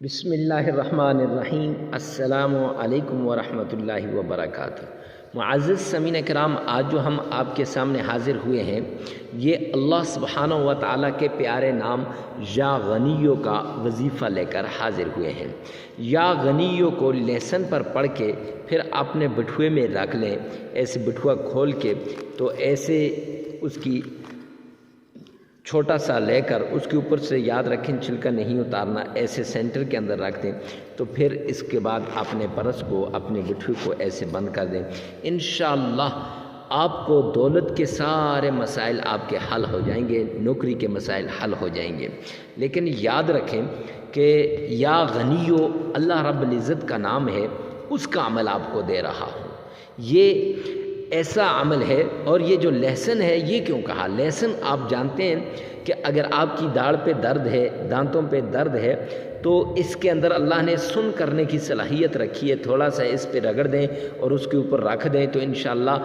بسم اللہ الرحمن الرحیم۔ السلام علیکم ورحمۃ اللہ وبرکاتہ۔ معزز سامعین کرام، آج جو ہم آپ کے سامنے حاضر ہوئے ہیں یہ اللہ سبحانہ و تعالیٰ کے پیارے نام یا غنیوں کا وظیفہ لے کر حاضر ہوئے ہیں۔ یا غنیوں کو لیسن پر پڑھ کے پھر اپنے بٹوے میں رکھ لیں، ایسے بٹوا کھول کے تو ایسے اس کی چھوٹا سا لے کر اس کے اوپر سے یاد رکھیں چھلکا نہیں اتارنا، ایسے سینٹر کے اندر رکھ دیں تو پھر اس کے بعد اپنے پرس کو اپنے بٹوے کو ایسے بند کر دیں۔ انشاءاللہ آپ کو دولت کے سارے مسائل آپ کے حل ہو جائیں گے، نوکری کے مسائل حل ہو جائیں گے۔ لیکن یاد رکھیں کہ یا غنیو اللہ رب العزت کا نام ہے، اس کا عمل آپ کو دے رہا ہوں۔ یہ ایسا عمل ہے، اور یہ جو لہسن ہے یہ کیوں کہا؟ لہسن آپ جانتے ہیں کہ اگر آپ کی داڑھ پہ درد ہے، دانتوں پہ درد ہے تو اس کے اندر اللہ نے سن کرنے کی صلاحیت رکھی ہے، تھوڑا سا اس پہ رگڑ دیں اور اس کے اوپر رکھ دیں تو انشاءاللہ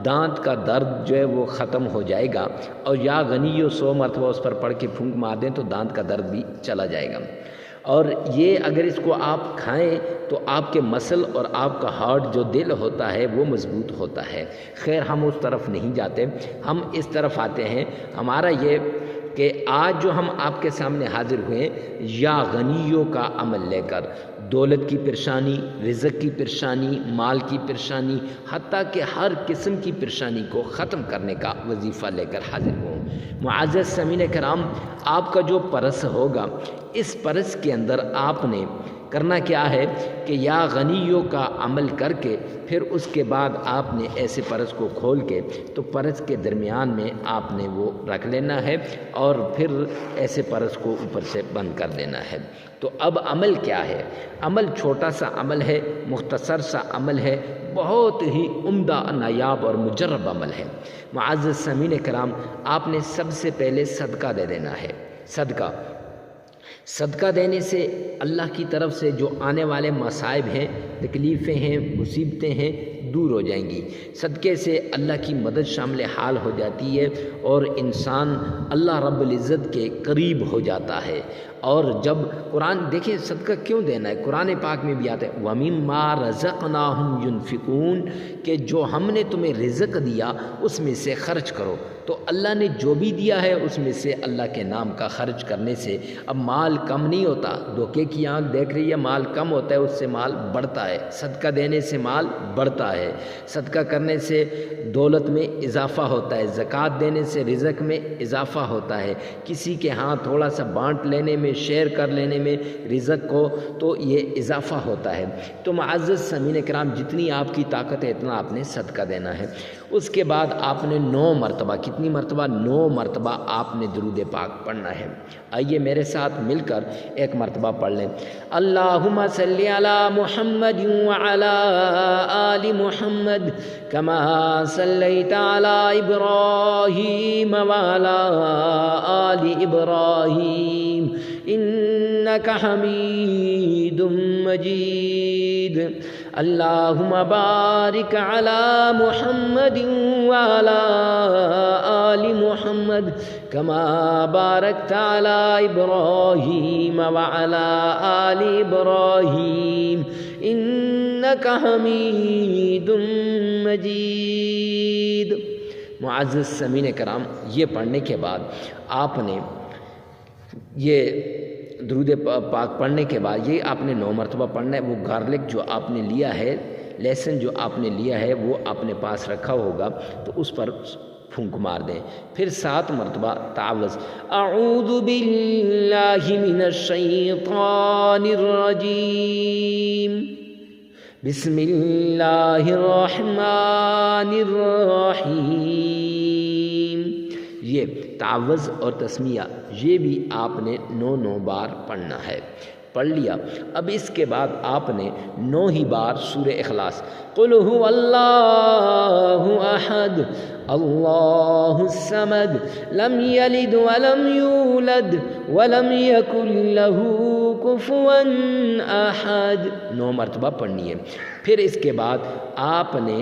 دانت کا درد جو ہے وہ ختم ہو جائے گا، اور یا غنیو 100 مرتبہ اس پر پڑھ کے پھونک مار دیں تو دانت کا درد بھی چلا جائے گا۔ اور یہ اگر اس کو آپ کھائیں تو آپ کے مسل اور آپ کا ہارٹ جو دل ہوتا ہے وہ مضبوط ہوتا ہے۔ خیر ہم اس طرف نہیں جاتے، ہم اس طرف آتے ہیں۔ ہمارا یہ کہ آج جو ہم آپ کے سامنے حاضر ہوئے ہیں یا غنیوں کا عمل لے کر دولت کی پریشانی، رزق کی پریشانی، مال کی پریشانی، حتیٰ کہ ہر قسم کی پریشانی کو ختم کرنے کا وظیفہ لے کر حاضر ہوں۔ معزز سامعین کرام، آپ کا جو پرس ہوگا اس پرس کے اندر آپ نے کرنا کیا ہے کہ یا غنیوں کا عمل کر کے پھر اس کے بعد آپ نے ایسے پرس کو کھول کے تو پرس کے درمیان میں آپ نے وہ رکھ لینا ہے اور پھر ایسے پرس کو اوپر سے بند کر دینا ہے۔ تو اب عمل کیا ہے؟ عمل چھوٹا سا عمل ہے، مختصر سا عمل ہے، بہت ہی عمدہ، نایاب اور مجرب عمل ہے۔ معزز سامعین کرام، آپ نے سب سے پہلے صدقہ دے دینا ہے۔ صدقہ دینے سے اللہ کی طرف سے جو آنے والے مصائب ہیں، تکلیفیں ہیں، مصیبتیں ہیں، دور ہو جائیں گی۔ صدقے سے اللہ کی مدد شامل حال ہو جاتی ہے اور انسان اللہ رب العزت کے قریب ہو جاتا ہے۔ اور جب قرآن دیکھیں صدقہ کیوں دینا ہے، قرآن پاک میں بھی آتا ہے وَمِمَّا رَزَقْنَاهُمْ يُنْفِقُونَ کہ جو ہم نے تمہیں رزق دیا اس میں سے خرچ کرو۔ تو اللہ نے جو بھی دیا ہے اس میں سے اللہ کے نام کا خرچ کرنے سے اب مال کم نہیں ہوتا۔ دھوکے کی آنکھ دیکھ رہی ہے مال کم ہوتا ہے، اس سے مال بڑھتا ہے۔ صدقہ دینے سے مال بڑھتا ہے، صدقہ کرنے سے دولت میں اضافہ ہوتا ہے، زکوٰۃ دینے سے رزق میں اضافہ ہوتا ہے، کسی کے ہاں تھوڑا سا بانٹ لینے میں، شیئر کر لینے میں رزق کو تو یہ اضافہ ہوتا ہے۔ تو معزز سامعین کرام، جتنی آپ کی طاقت ہے اتنا آپ نے صدقہ دینا ہے۔ اس کے بعد آپ نے 9 مرتبہ، کتنی مرتبہ؟ 9 مرتبہ آپ نے درود پاک پڑھنا ہے۔ آئیے میرے ساتھ مل کر ایک مرتبہ پڑھ لیں۔ اللہم صلی علی محمد وعلی آل محمد کما صلیت علی ابراہیم وعلی آل ابراہیم انک حمید مجید۔ اللہم بارک علی محمد وعلی آل محمد کما بارکت علی ابراہیم وعلی آل ابراہیم انک حمید مجید۔ معزز سامعین کرام، یہ پڑھنے کے بعد آپ نے یہ درود پاک پڑھنے کے بعد یہ آپ نے 9 مرتبہ پڑھنا ہے۔ وہ گارلک جو آپ نے لیا ہے، لہسن جو آپ نے لیا ہے وہ اپنے پاس رکھا ہوگا تو اس پر پھونک مار دیں۔ پھر 7 مرتبہ تعوذ اعوذ باللہ من الشیطان الرجیم بسم اللہ الرحمن الرحیم، یہ تعوذ اور تسمیہ یہ بھی آپ نے 9 بار پڑھنا ہے۔ پڑھ لیا، اب اس کے بعد آپ نے 9 ہی بار سورہ اخلاص قل هو اللہ احد اللہ الصمد لم یلد ولم یولد ولم یکن له کفوا احد 9 مرتبہ پڑھنی ہے۔ پھر اس کے بعد آپ نے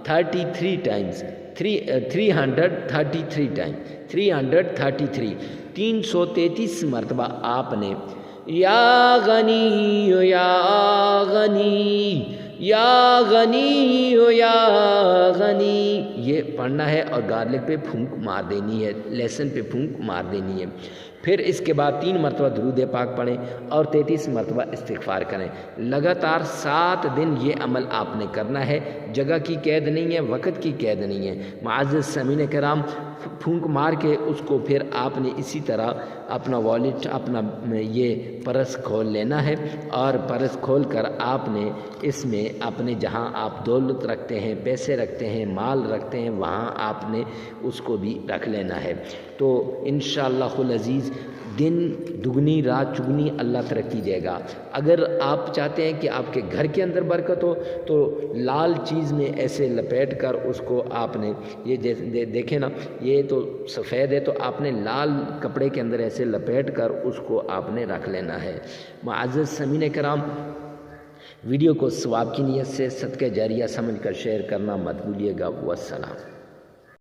33 ٹائمز 333 ٹائم 333 333 مرتبہ آپ نے یا غنی یا غنی یا غنی یا غنی، یہ پڑھنا ہے اور گارلک پہ پھونک مار دینی ہے، لہسن پہ پھونک مار دینی ہے۔ پھر اس کے بعد 3 مرتبہ درود پاک پڑھیں اور 33 مرتبہ استغفار کریں۔ لگاتار 7 دن یہ عمل آپ نے کرنا ہے، جگہ کی قید نہیں ہے، وقت کی قید نہیں ہے۔ معزز سامعین کرام، پھونک مار کے اس کو پھر آپ نے اسی طرح اپنا والیٹ، اپنا یہ پرس کھول لینا ہے، اور پرس کھول کر آپ نے اس میں اپنے جہاں آپ دولت رکھتے ہیں، پیسے رکھتے ہیں، مال رکھتے ہیں، وہاں آپ نے اس کو بھی رکھ لینا ہے۔ تو انشاءاللہ العزیز دن دگنی رات چگنی اللہ ترقی دے گا۔ اگر آپ چاہتے ہیں کہ آپ کے گھر کے اندر برکت ہو تو لال چیز میں ایسے لپیٹ کر اس کو آپ نے، یہ دیکھیں نا، یہ تو سفید ہے، تو آپ نے لال کپڑے کے اندر ایسے لپیٹ کر اس کو آپ نے رکھ لینا ہے۔ معزز سامعین کرام، ویڈیو کو ثواب کی نیت سے صدقہ جاریہ سمجھ کر شیئر کرنا مت بھولیے گا۔ والسلام۔